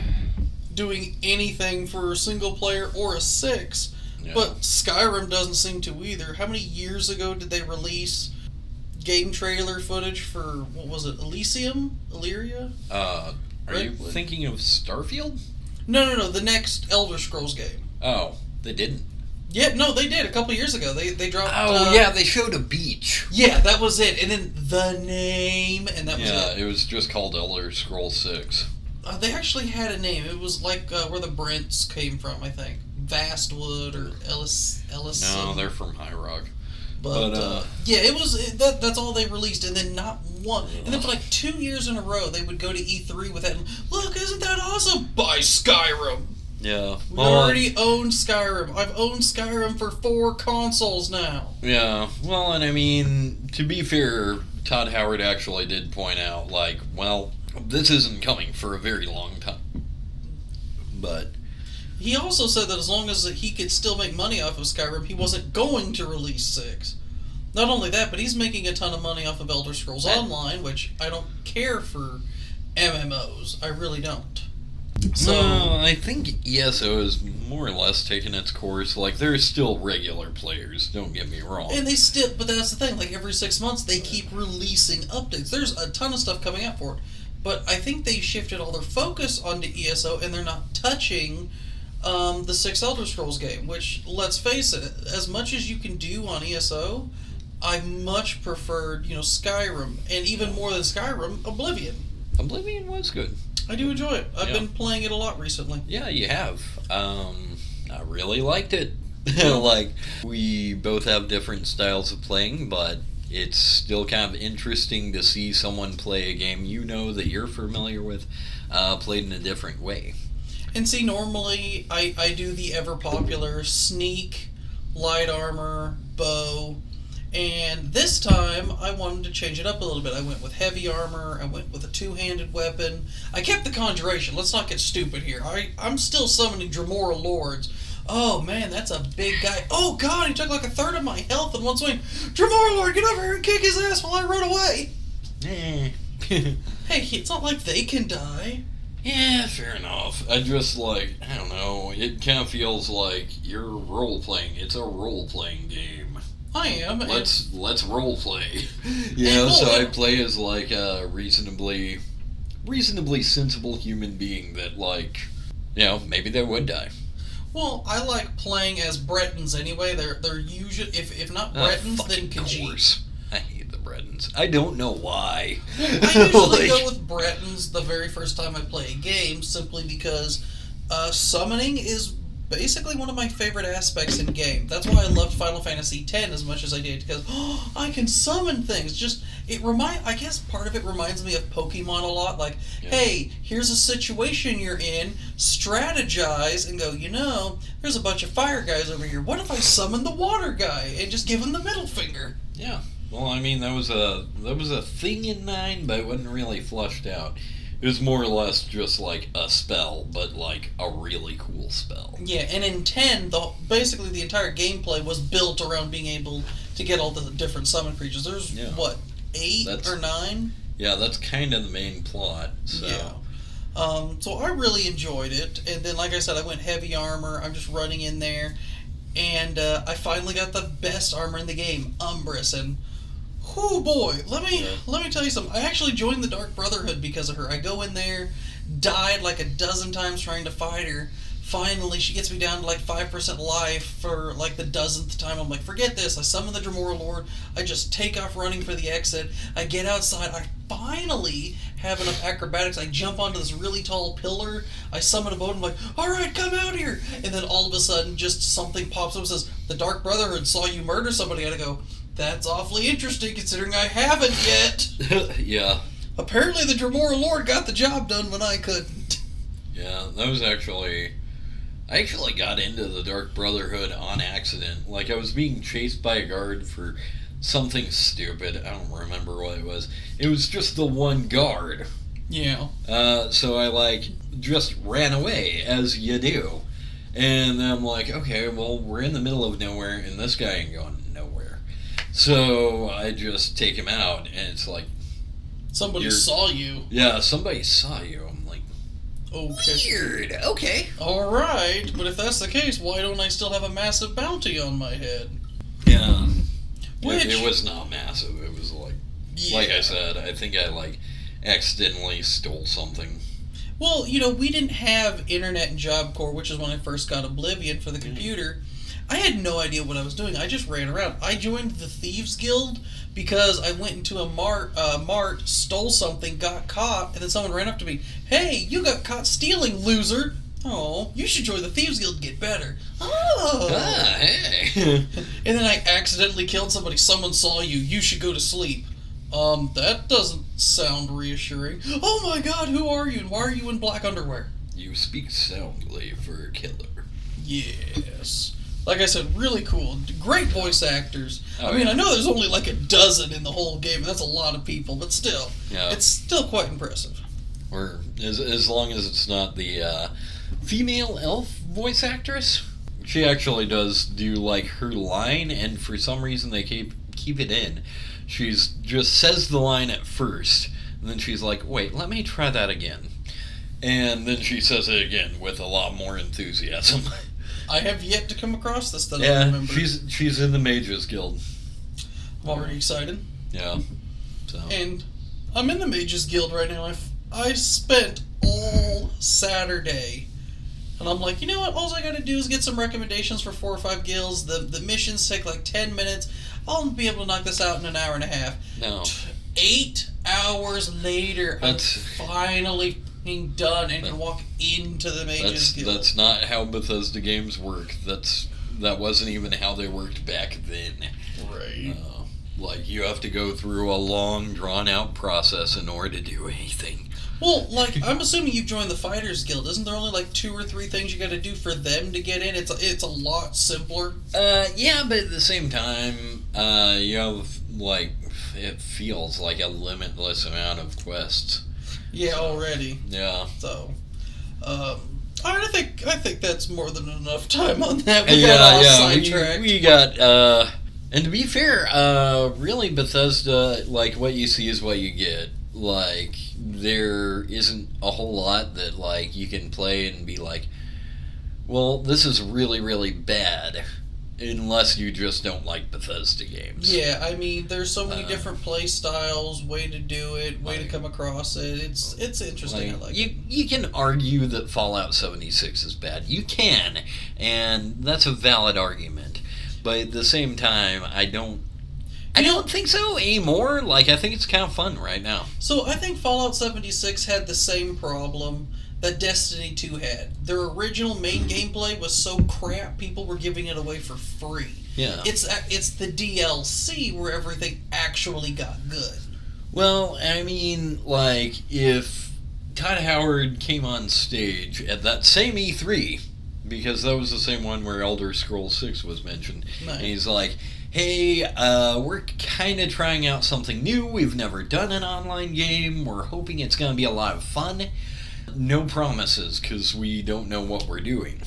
doing anything for a single player or a 6, but Skyrim doesn't seem to either. How many years ago did they release game trailer footage for, what was it, Elysium? Illyria? Are you thinking of Starfield? No, the next Elder Scrolls game. Oh, they didn't? Yeah, no, they did a couple years ago. They dropped... Oh, yeah, they showed a beach. Yeah, that was it. And then the name, and that was it. Yeah, it was just called Elder Scrolls 6. They actually had a name. It was like where the Brents came from, I think. Vastwood or Ellis. No, they're from High Rock. But yeah, it was that's all they released, and then not one. And then for like 2 years in a row, they would go to E3 with that. Look, isn't that awesome? Buy Skyrim. Yeah. We already owned Skyrim. I've owned Skyrim for 4 consoles now. Yeah. Well, and I mean, to be fair, Todd Howard actually did point out, like, well, this isn't coming for a very long time. But he also said that as long as he could still make money off of Skyrim, he wasn't going to release 6. Not only that, but he's making a ton of money off of Elder Scrolls Online, which I don't care for MMOs. I really don't. So I think ESO is more or less taking its course. Like, there's still regular players, don't get me wrong. And they still, but that's the thing, like every 6 months they keep releasing updates. There's a ton of stuff coming out for it. But I think they shifted all their focus onto ESO and they're not touching the 6th Elder Scrolls game, which, let's face it, as much as you can do on ESO, I much preferred, Skyrim, and even more than Skyrim, Oblivion. Oblivion was good. I do enjoy it. I've been playing it a lot recently. Yeah, you have. I really liked it. Like, we both have different styles of playing, but it's still kind of interesting to see someone play a game that you're familiar with, played in a different way. And see, normally I do the ever-popular sneak, light armor, bow, and this time I wanted to change it up a little bit. I went with heavy armor, I went with a 2-handed weapon. I kept the conjuration, let's not get stupid here. I'm still summoning Dremora Lords. Oh man, that's a big guy. Oh god, he took like a third of my health in one swing. Dremora Lord, get over here and kick his ass while I run away. Hey, it's not like they can die. Yeah, fair enough. I just, I don't know, it kind of feels like you're role-playing. It's a role-playing game. I am. Let's role-play. So I play as, a reasonably sensible human being that, maybe they would die. Well, I like playing as Bretons anyway. They're usually, if not Bretons, then Khajiit. Of course. I hate the Bretons. I don't know why. I usually go with Bretons the very first time I play a game, simply because summoning is basically one of my favorite aspects in game. That's why I loved Final Fantasy X as much as I did, because I can summon things. I guess part of it reminds me of Pokemon a lot. Hey, here's a situation you're in, strategize, and go, there's a bunch of fire guys over here. What if I summon the water guy and just give him the middle finger? Yeah. Well, I mean, that was a thing in 9, but it wasn't really fleshed out. It was more or less just a spell, but a really cool spell. Yeah, and in 10, basically the entire gameplay was built around being able to get all the different summon creatures. There's, 8 or 9? Yeah, that's kind of the main plot. So. Yeah. So I really enjoyed it, and then, like I said, I went heavy armor. I'm just running in there, and I finally got the best armor in the game, Umbrus, and oh boy, let me tell you something. I actually joined the Dark Brotherhood because of her. I go in there, died like a dozen times trying to fight her. Finally, she gets me down to 5% life for the dozenth time. I'm like, forget this. I summon the Dremora Lord. I just take off running for the exit. I get outside. I finally have enough acrobatics. I jump onto this really tall pillar. I summon a boat. I'm like, all right, come out here. And then all of a sudden, just something pops up and says, the Dark Brotherhood saw you murder somebody. And I go, that's awfully interesting considering I haven't yet. Yeah. Apparently the Dremora Lord got the job done when I couldn't. Yeah, that was actually... I actually got into the Dark Brotherhood on accident. I was being chased by a guard for something stupid. I don't remember what it was. It was just the one guard. Yeah. So I, just ran away, as you do. And then I'm like, okay, well, we're in the middle of nowhere, and this guy ain't going nowhere. So I just take him out, and it's like... Somebody saw you. Yeah, somebody saw you. I'm like, okay. Weird. Okay. Alright, but if that's the case, why don't I still have a massive bounty on my head? Yeah. Which... It was not massive. It was like I said, I think I accidentally stole something. Well, we didn't have Internet and Job Corps, which is when I first got Oblivion for the computer. I had no idea what I was doing. I just ran around. I joined the Thieves Guild because I went into a mart, stole something, got caught, and then someone ran up to me. Hey, you got caught stealing, loser. Oh, you should join the Thieves Guild and get better. Oh. Ah, hey. And then I accidentally killed somebody. Someone saw you. You should go to sleep. That doesn't sound reassuring. Oh my god, who are you and why are you in black underwear? You speak soundly for a killer. Yes. Like I said, really cool. Great voice actors. Oh, I know there's only like a dozen in the whole game, and that's a lot of people, but still, it's still quite impressive. Or as long as it's not the female elf voice actress. She actually does do like her line, and for some reason they keep it in. She's just says the line at first, and then she's like, "Wait, let me try that again," and then she says it again with a lot more enthusiasm. I have yet to come across this that I remember. She's in the Mages Guild. I'm already excited. Yeah. So. And I'm in the Mages Guild right now. I spent all Saturday. And I'm like, you know what? All I got to do is get some recommendations for 4 or 5 guilds. The missions take like 10 minutes. I'll be able to knock this out in an hour and a half. No. 8 hours later, I'm finally done and can walk into the Mages Guild. That's not how Bethesda games work. That wasn't even how they worked back then. Right. Like, you have to go through a long, drawn-out process in order to do anything. Well, like, I'm assuming you've joined the Fighters Guild. Isn't there only like 2 or 3 things you got to do for them to get in? It's a lot simpler. Yeah, but at the same time, you have like it feels like a limitless amount of quests. Yeah, already. Yeah. So, I think that's more than enough time on that. We got all sidetracked. We got. And to be fair, really Bethesda, like what you see is what you get. Like, there isn't a whole lot that, like, you can play and be like, well, this is really, really bad, unless you just don't like Bethesda games. Yeah, I mean, there's so many different play styles, way to do it, way to come across it. It's interesting. I like it. You can argue that Fallout 76 is bad. You can, and that's a valid argument. But at the same time, I don't think so anymore. Like, I think it's kind of fun right now. So, I think Fallout 76 had the same problem that Destiny 2 had. Their original main gameplay was so crap, people were giving it away for free. Yeah. It's the DLC where everything actually got good. Well, I mean, like, if Todd Howard came on stage at that same E3, because that was the same one where Elder Scrolls 6 was mentioned, nice. And he's like, hey, we're kind of trying out something new. We've never done an online game. We're hoping it's going to be a lot of fun. No promises, because we don't know what we're doing.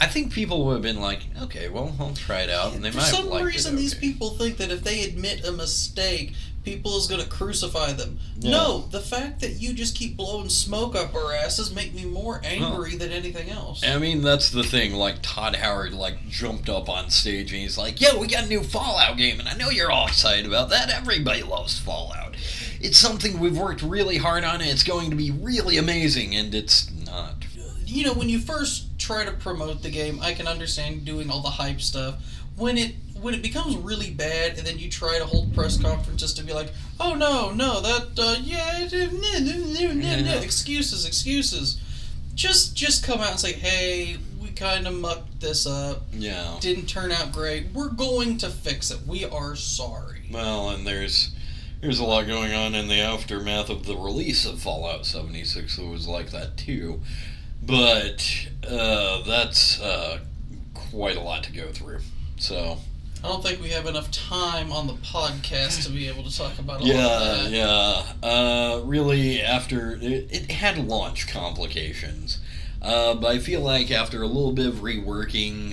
I think people would have been like, okay, well, I'll try it out, and they might have liked it. For some reason, these people think that if they admit a mistake, people is going to crucify them. Yeah. No, the fact that you just keep blowing smoke up our asses make me more angry than anything else. I mean, that's the thing. Like, Todd Howard, like, jumped up on stage, and he's like, yo, we got a new Fallout game, and I know you're all excited about that. Everybody loves Fallout. It's something we've worked really hard on, and it's going to be really amazing, and it's not. You know, when you first try to promote the game, I can understand doing all the hype stuff. When it becomes really bad, and then you try to hold press conferences to be like, oh no, excuses. Just come out and say, hey, we kind of mucked this up. Yeah. Didn't turn out great. We're going to fix it. We are sorry. Well, and there's a lot going on in the aftermath of the release of Fallout 76 that was like that too. But that's quite a lot to go through. So I don't think we have enough time on the podcast to be able to talk about all of that. Yeah. Really, after it had launch complications, but I feel like after a little bit of reworking,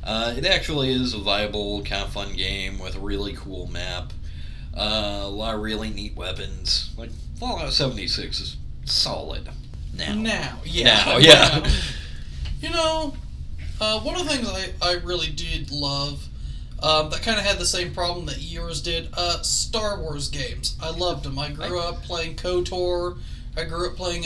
it actually is a viable, kind of fun game with a really cool map, a lot of really neat weapons. Like Fallout 76 is solid. Now, yeah. You know, one of the things I really did love, that kind of had the same problem that yours did, Star Wars games. I loved them. I grew up playing KOTOR. I grew up playing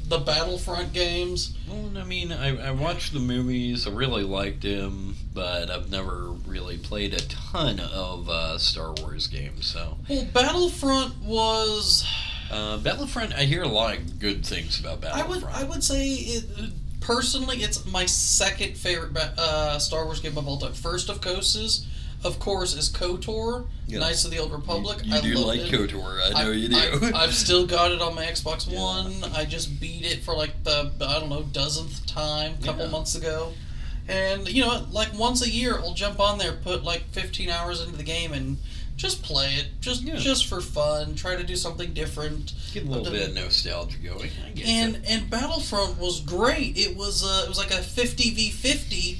the Battlefront games. Well, I mean, I watched the movies. I really liked them, but I've never really played a ton of Star Wars games. So. Well, Battlefront was... Battlefront, I hear a lot of good things about Battlefront. I would say, personally, it's my second favorite Star Wars game of all time. First, of course, is of course, is KOTOR, Knights of the Old Republic. You do like KOTOR, I know you do. I've still got it on my Xbox One. I just beat it for like the, I don't know, dozenth time a couple months ago. And, you know, like once a year, I'll jump on there, put like 15 hours into the game, and just play it, just for fun. Try to do something different. Get a little bit of nostalgia going. I get and Battlefront was great. It was like a 50v50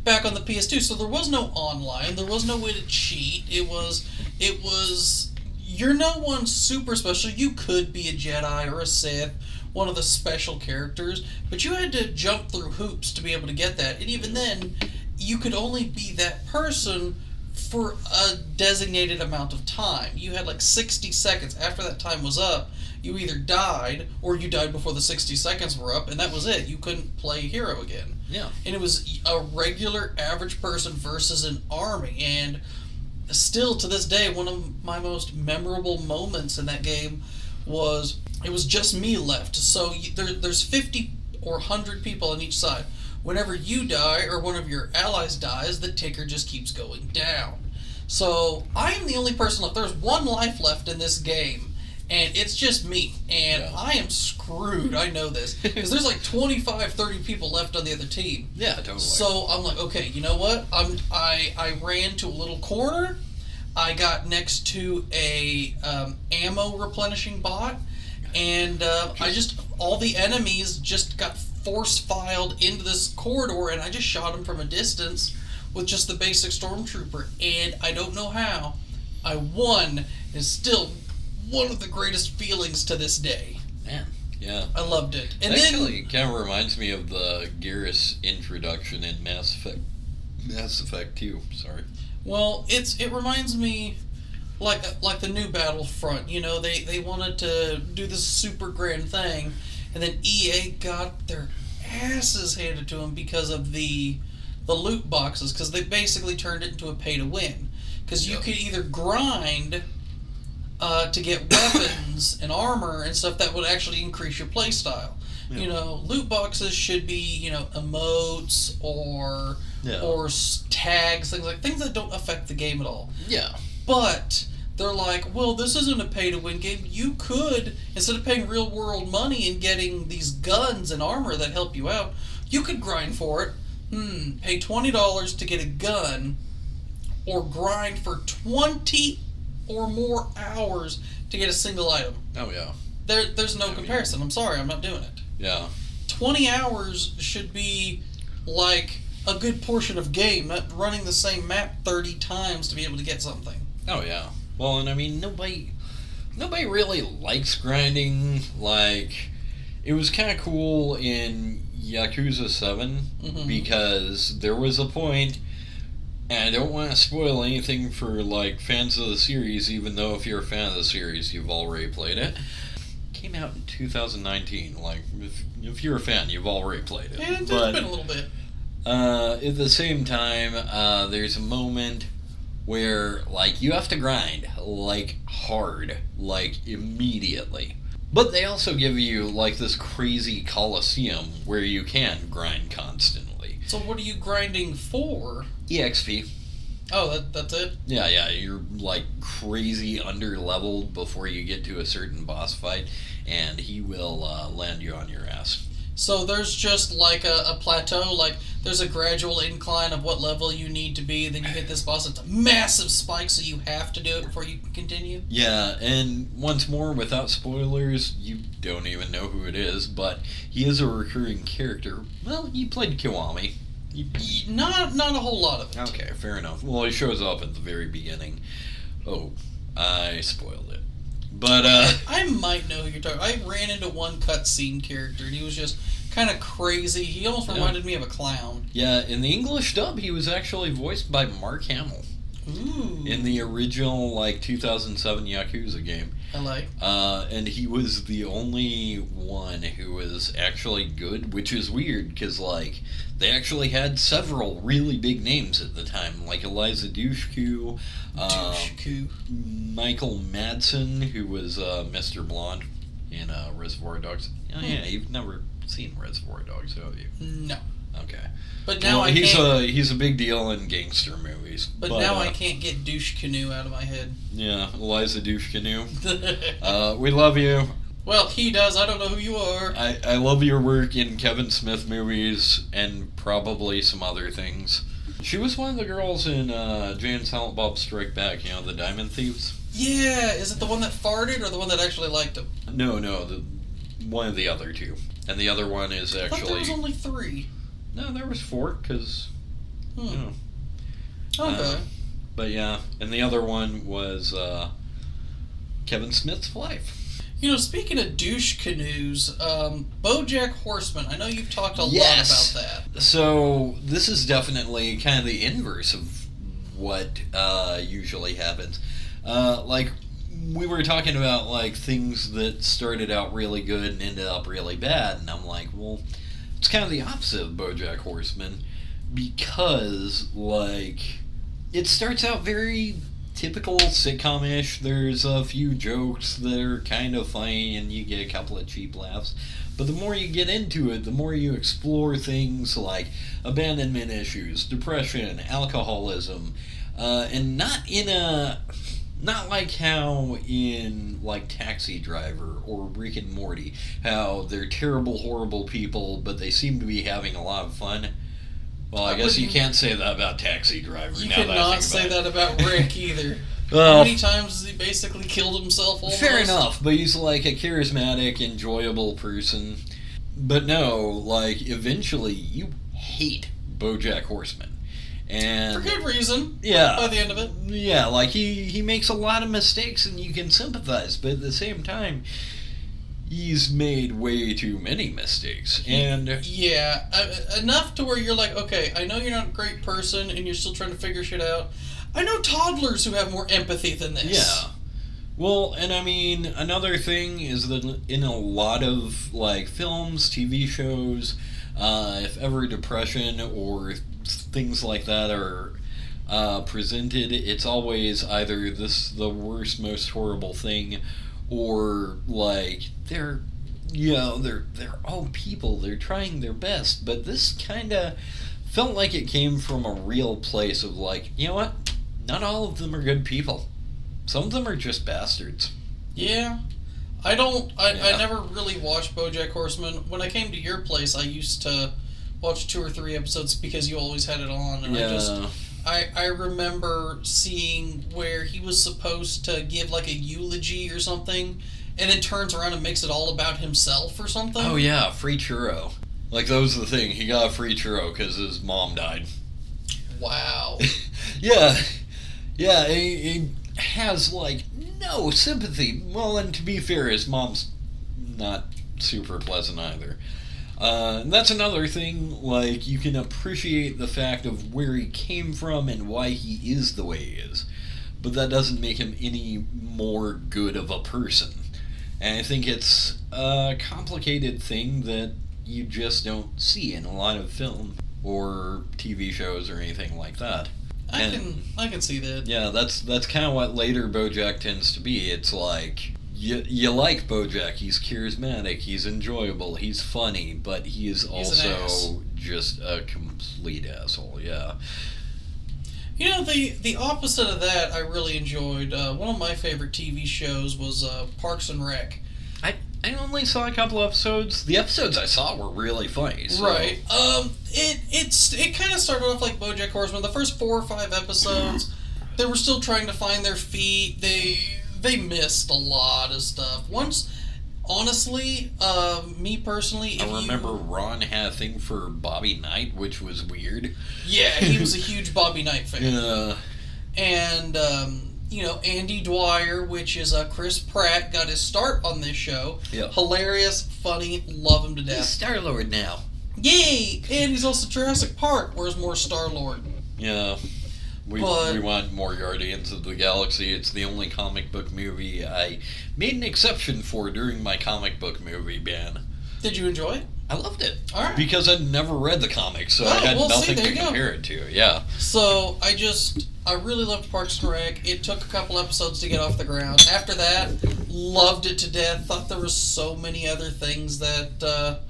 back on the PS2. So there was no online. There was no way to cheat. It was. You're no one super special. You could be a Jedi or a Sith, one of the special characters, but you had to jump through hoops to be able to get that. And even then, you could only be that person for a designated amount of time. You had like 60 seconds. After that time was up, you either died or you died before the 60 seconds were up, and that was it. You couldn't play hero again. Yeah. And it was a regular average person versus an army. And still to this day, one of my most memorable moments in that game was it was just me left. So there's 50 or 100 people on each side. Whenever you die or one of your allies dies, the ticker just keeps going down. So I am the only person left. There's one life left in this game, and it's just me. And I am screwed. I know this. Because there's like 25, 30 people left on the other team. Yeah, totally. So I'm like, okay, you know what? I ran to a little corner. I got next to a ammo replenishing bot. And all the enemies just got force-filed into this corridor, and I just shot them from a distance with just the basic stormtrooper, and I don't know how I won. It's still one of the greatest feelings to this day. Man, yeah. I loved it. And actually kind of reminds me of the Garrus introduction in Mass Effect 2, sorry. Well, it reminds me like the new Battlefront. You know, they wanted to do this super grand thing, and then EA got their asses handed to them because of the loot boxes, because they basically turned it into a pay-to-win. Because you could either grind to get weapons and armor and stuff that would actually increase your playstyle. Yeah. You know, loot boxes should be, you know, emotes or tags, things that don't affect the game at all. Yeah. But they're like, well, this isn't a pay-to-win game. You could, instead of paying real-world money and getting these guns and armor that help you out, you could grind for it. Pay $20 to get a gun, or grind for 20 or more hours to get a single item. Oh, yeah. There's no comparison. I'm sorry, I'm not doing it. Yeah. 20 hours should be like a good portion of game, not running the same map 30 times to be able to get something. Oh, yeah. Well, and I mean, nobody really likes grinding. Like, it was kind of cool in Yakuza 7 because there was a point, and I don't want to spoil anything for, like, fans of the series, even though if you're a fan of the series, you've already played it. Came out in 2019. Like, if you're a fan, you've already played it. Yeah, it's been a little bit. At the same time, there's a moment where, like, you have to grind, like, hard, like, immediately. But they also give you, like, this crazy coliseum where you can grind constantly. So what are you grinding for? EXP. Oh, that's it? Yeah, you're, like, crazy under-leveled before you get to a certain boss fight, and he will land you on your ass. So there's just, like, a plateau, like, there's a gradual incline of what level you need to be, then you hit this boss, it's a massive spike, so you have to do it before you can continue? Yeah, and once more, without spoilers, you don't even know who it is, but he is a recurring character. Well, you played Kiwami. Not a whole lot of it. Okay, fair enough. Well, he shows up at the very beginning. Oh, I spoiled it. But, I might know who you're talking about. I ran into one cutscene character, and he was just kind of crazy. He almost reminded me of a clown. Yeah, in the English dub, he was actually voiced by Mark Hamill. Ooh. In the original, like, 2007 Yakuza game. And he was the only one who was actually good, which is weird, because, like, they actually had several really big names at the time, like Eliza Dushku, Michael Madsen, who was Mr. Blonde in Reservoir Dogs. Oh, yeah, you've never seen Reservoir Dogs, have you? No. Okay. But now he's a big deal in gangster movies. But now I can't get Douche Canoe out of my head. Yeah, Eliza Douche Canoe. We love you. Well, he does. I don't know who you are. I love your work in Kevin Smith movies and probably some other things. She was one of the girls in Jay and Silent Bob Strike Back, the Diamond Thieves. Yeah, is it the one that farted or the one that actually liked him? No, one of the other two. And the other one is actually... I thought there was only 3. No, there was 4, because... Okay. But yeah, and the other one was Kevin Smith's wife. Speaking of douche canoes, BoJack Horseman, I know you've talked a lot about that. So, this is definitely kind of the inverse of what usually happens. We were talking about, things that started out really good and ended up really bad, and I'm like, well, it's kind of the opposite of BoJack Horseman, because, it starts out very typical sitcom-ish. There's a few jokes that are kind of funny, and you get a couple of cheap laughs. But the more you get into it, the more you explore things like abandonment issues, depression, alcoholism, and not like how in Taxi Driver or Rick and Morty, how they're terrible, horrible people, but they seem to be having a lot of fun. Well, I guess you can't say that about Taxi Driver. You cannot say that about Rick either. Well, how many times has he basically killed himself almost? Fair enough, but he's a charismatic, enjoyable person. But no, eventually you hate BoJack Horseman. And for good reason. Yeah. By the end of it. Yeah, he makes a lot of mistakes and you can sympathize, but at the same time, he's made way too many mistakes. And yeah, enough to where you're like, okay, I know you're not a great person and you're still trying to figure shit out. I know toddlers who have more empathy than this. Yeah. Well, and I mean, another thing is that in a lot of films, TV shows, if ever depression or things like that are presented, it's always either this the worst, most horrible thing, or they're all people, they're trying their best. But this kind of felt like it came from a real place of you know what, not all of them are good people. Some of them are just bastards. Yeah. I never really watched BoJack Horseman. When I came to your place, I used to watch 2 or 3 episodes because you always had it on, and I remember seeing where he was supposed to give a eulogy or something, and then turns around and makes it all about himself or something. Oh yeah, free churro. That was the thing. He got a free churro because his mom died. Wow. Yeah. Yeah, he has, no sympathy. Well, and to be fair, his mom's not super pleasant either. And that's another thing, you can appreciate the fact of where he came from and why he is the way he is. But that doesn't make him any more good of a person. And I think it's a complicated thing that you just don't see in a lot of film or TV shows or anything like that. I can see that. Yeah, that's kind of what later BoJack tends to be. It's you like BoJack. He's charismatic. He's enjoyable. He's funny, but he is also just a complete asshole. Yeah. The opposite of that I really enjoyed. One of my favorite TV shows was Parks and Rec. I only saw a couple episodes. The episodes I saw were really funny. So. Right. It kind of started off like BoJack Horseman. The first 4 or 5 episodes, they were still trying to find their feet. They missed a lot of stuff. Once, honestly, me personally, I remember Ron had a thing for Bobby Knight, which was weird. Yeah, he was a huge Bobby Knight fan. Yeah. And Andy Dwyer, which is Chris Pratt, got his start on this show. Yeah. Hilarious, funny, love him to death. He's Star-Lord now. Yay! And he's also Jurassic Park, where's more Star-Lord. Yeah. We want more Guardians of the Galaxy. It's the only comic book movie I made an exception for during my comic book movie ban. Did you enjoy it? I loved it. All right. Because I'd never read the comics, so I had nothing to compare it to. Yeah. So I really loved Parks and Rec. It took a couple episodes to get off the ground. After that, loved it to death. Thought there were so many other things that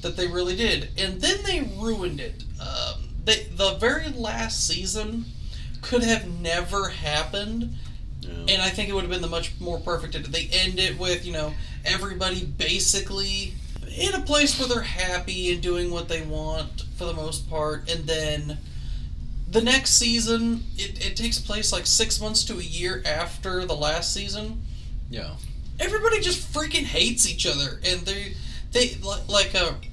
that they really did. And then they ruined it. The very last season could have never happened, and I think it would have been the much more perfect. They end it with, everybody basically in a place where they're happy and doing what they want for the most part, and then the next season, it takes place like 6 months to a year after the last season. Yeah. Everybody just freaking hates each other, and they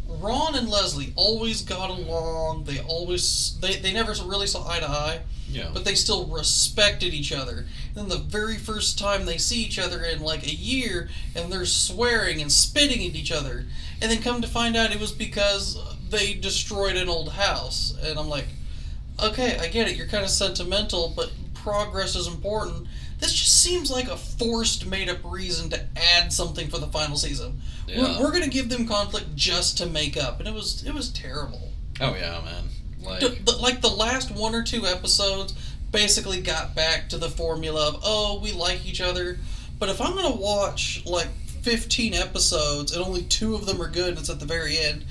Ron and Leslie always got along. They never really saw eye to eye. Yeah. But they still respected each other. And then the very first time they see each other in like a year, and they're swearing and spitting at each other, and then come to find out it was because they destroyed an old house. And I'm like, okay, I get it. You're kind of sentimental, but progress is important. This just seems like a forced, made-up reason to add something for the final season. Yeah. We're going to give them conflict just to make up, and it was terrible. Oh yeah, man. Like the last 1 or 2 episodes basically got back to the formula of, we like each other, but if I'm going to watch like 15 episodes and only 2 of them are good and it's at the very end,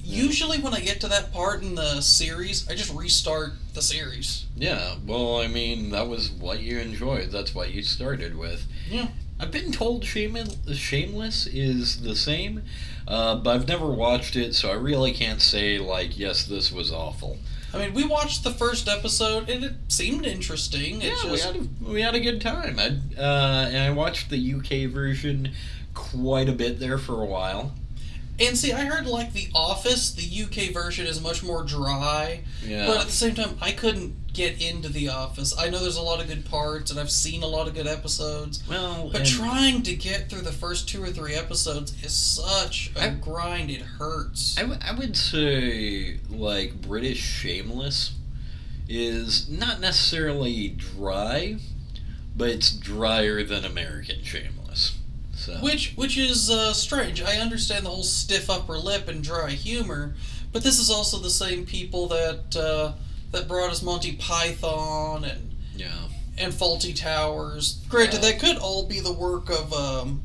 usually when I get to that part in the series, I just restart the series. Yeah, well, I mean, that was what you enjoyed. That's what you started with. Yeah. I've been told Shameless is the same, but I've never watched it, so I really can't say, yes, this was awful. I mean, we watched the first episode, and it seemed interesting. We had a good time. And I watched the UK version quite a bit there for a while. And see, I heard like The Office, the UK version is much more dry. Yeah. But at the same time, I couldn't get into The Office. I know there's a lot of good parts, and I've seen a lot of good episodes. But trying to get through the first 2 or 3 episodes is such a grind, it hurts. I would say, British Shameless is not necessarily dry, but it's drier than American Shameless. So. Which is strange. I understand the whole stiff upper lip and dry humor, but this is also the same people that brought us Monty Python and Faulty Towers. Granted, that could all be the work of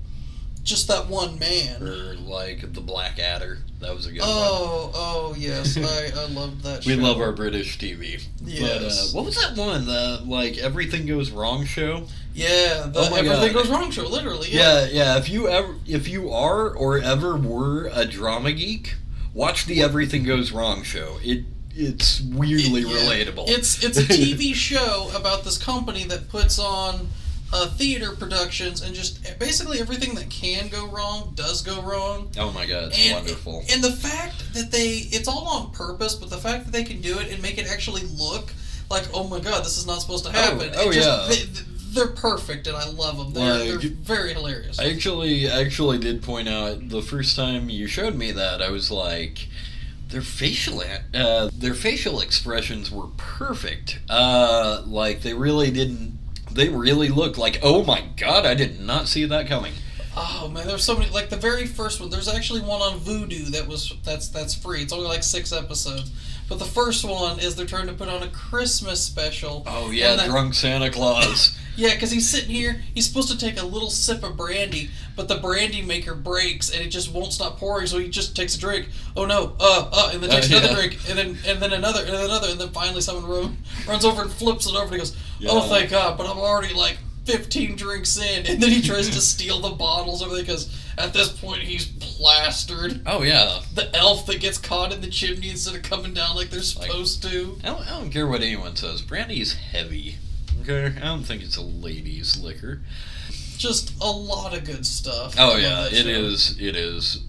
just that one man. Or the Black Adder. That was a good one. Oh yes, I loved that show. We love our British TV. Yes. But, what was that one? The Everything Goes Wrong show? Yeah, the Everything Goes Wrong show, literally. Yeah. If you are or ever were a drama geek, watch the Everything Goes Wrong show. It's weirdly relatable. It's a TV show about this company that puts on theater productions, and just basically everything that can go wrong does go wrong. Oh my god, it's wonderful. And the fact that it's all on purpose, but the fact that they can do it and make it actually look like, oh my god, this is not supposed to happen. They're perfect, and I love them. They're very hilarious. I actually did point out the first time you showed me that, I was like, their facial expressions were perfect. They really looked like, oh my god, I did not see that coming. Oh man, there's so many. Like the very first one, there's actually one on Vudu that's free. It's only 6 episodes. But the first one is they're trying to put on a Christmas special. Oh yeah, Drunk Santa Claus. Yeah, because he's sitting here, he's supposed to take a little sip of brandy, but the brandy maker breaks and it just won't stop pouring, so he just takes a drink. Oh no, and then takes another drink, and then another, and then finally someone runs over and flips it over and he goes, oh thank god, but I'm already 15 drinks in, and then he tries to steal the bottles over there because at this point he's plastered. Oh yeah. The elf that gets caught in the chimney instead of coming down like they're supposed to. I don't care what anyone says, brandy is heavy. Okay, I don't think it's a lady's liquor. Just a lot of good stuff. Oh yeah, it is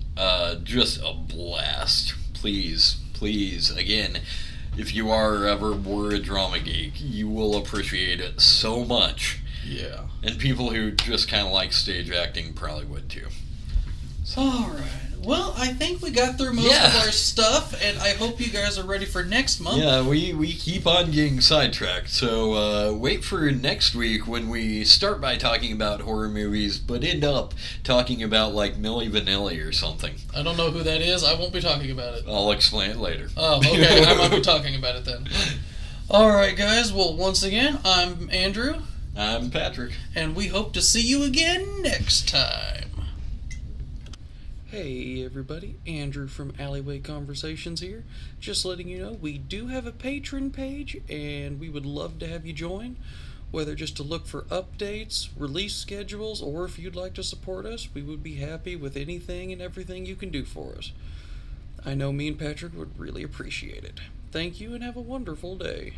just a blast. Please, again, if you were a drama geek, you will appreciate it so much. Yeah. And people who just kind of like stage acting probably would too. So. Alright. Well, I think we got through most of our stuff, and I hope you guys are ready for next month. Yeah, we keep on getting sidetracked, so wait for next week when we start by talking about horror movies, but end up talking about Milli Vanilli or something. I don't know who that is. I won't be talking about it. I'll explain it later. Oh, okay. I might be talking about it then. Alright, guys. Well, once again, I'm Andrew. I'm Patrick. And we hope to see you again next time. Hey everybody, Andrew from Alleyway Conversations here. Just letting you know we do have a Patreon page and we would love to have you join. Whether just to look for updates, release schedules, or if you'd like to support us, we would be happy with anything and everything you can do for us. I know me and Patrick would really appreciate it. Thank you and have a wonderful day.